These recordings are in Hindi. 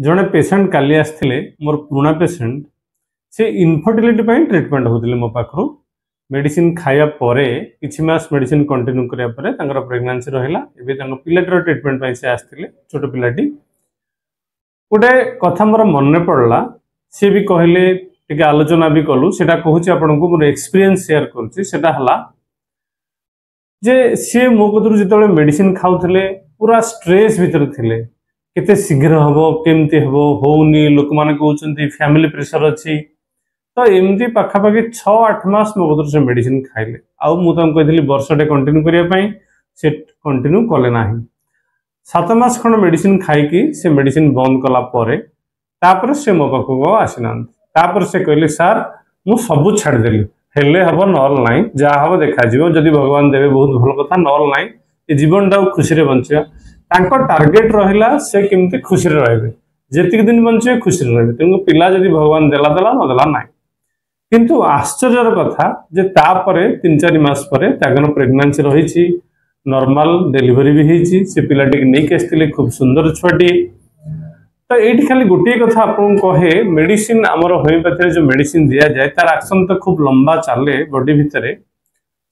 जड़े पेसेंट काली आसते मोर पुराना पेसेंट से इनफर्टिलिटी ट्रिटमेंट होते मो पाखु मेडिसिन खाया परे किछि मास मेडिसिन कंटिन्यू करिया परे तांकर प्रेगनेंसी रहिला एबे तांको पिलाटर ट्रिटमेंट से आसते छोट पिलाटी गोटे कथा मोर मन पड़ला सी भी कहले टिके आलोचना भी कलु सेटा कहूची आपनको मोर एक्सपीरियंस शेयर करूची सेटा हला जे सी मो कतरु जितले मेडिसिन खाउथले पूरा स्ट्रेस भीतर थिले केते शीघ्र हबो केमती हबो होउनी लोक माने कहउचंती फैमिली प्रेशर अछि तो एमती पाखापाखि 6-8 मास मो कतरु से मेडिसिन खाइले आउ मु तम कहथिली वर्षटे कंटिन्यू करिया पई से कंटिन्यू कले नाही 7 मास खण मेडिसिन खाई कि से मेडिसिन बंद कला परे तापर से मो पाखको आसिनान तापर से कहले सर मु सब छाड़ देली हेले हबो नल नाही जा हबो देखा जिवो जदी भगवान देबे बहुत भल कथा नल नाही ए जीवनटा खुशी रे बंचिया तांको टार्गेट रहिला से केमते खुशी रे रहबे जेतिक दिन बंचे खुशी रे रहबे तेंको पिला जदी भगवान देला देला न देला नाही किंतु आश्चर्यर कथा जे तापरे 3-4 मास परे तागन प्रेगनेंसी रहिछि नॉर्मल डिलीवरी भी हेछि से पिलाटी नै केस्तिले खूब सुंदर छुआटी तो ये खाली गोटे कथा आपन कहे मेडिसिन आमर होमियोपैथी जो मेडिसिन दिया जाए तार एक्शन तो खूब लंबा चले बॉडी भितर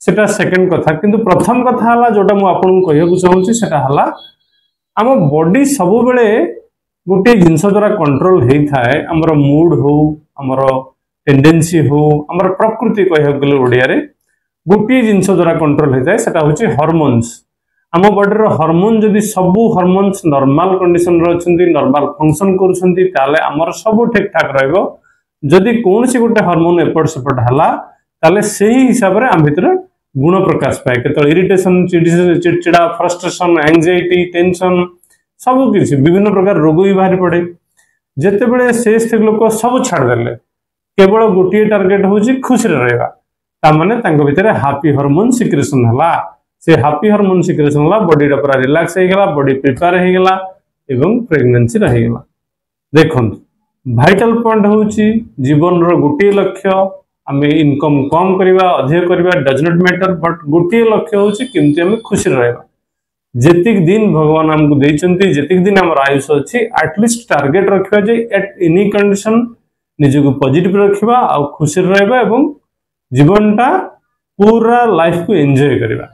सेटा सेकंड कथा किंतु प्रथम कथा हला जोटा मु आपन कहय को चाहूची सेटा हला आम बॉडी सब बेले गोटे जिंस द्वारा कंट्रोल हेई थाए हमर मूड हो हमर टेंडेंसी हो हमर प्रकृति कहय गले ओडिया रे गोटे जिंस द्वारा कंट्रोल हेई थाए सेटा होची हार्मोन्स आम बॉडी रो हार्मोन जदी सबु हार्मोन्स नॉर्मल कंडीशन रो अछंती नॉर्मल फंक्शन करूछंती ताले हमर सब ठीक ठाक रहबो जदी कोनसी गोटे हार्मोन एपट सेपट हला ताले सेही हिसाब रे हम भितर गुण प्रकाश पाए केतो इरिटेशन चिड़चिड़ा फ्रस्ट्रेशन एंजाइटी टेंशन सब किसी विभिन्न प्रकार रोग भी बाहरी पड़े जेते बेले से स्त्री लोक सब छाड़ देले केवल गोटे टार्गेट होची खुशी रहबा ता माने तांको भितर हैप्पी हार्मोन सिक्रेशन हला से हैप्पी हार्मोन सिक्रेशन हला बॉडी पूरा रिलैक्स हो गला बॉडी प्रिपेयर हो गला एवं प्रेगनेंसी रही गला देखन वाइटल पॉइंट होची जीवन रो गोटे लक्ष्य आमे इनकम कम करबा अधिक करबा डज नॉट मैटर बट गोटे लक्ष्य होची किंतु आमे खुशी रहबा जेतिक दिन भगवान हमको देचंती जेतिक दिन हमर आयुष अछि एटलीस्ट टारगेट रखबा जे एट एनी कंडीशन निजे को पॉजिटिव रखबा आ खुशी रहबा एवं जीवनटा पूरा लाइफ को एंजॉय करबा।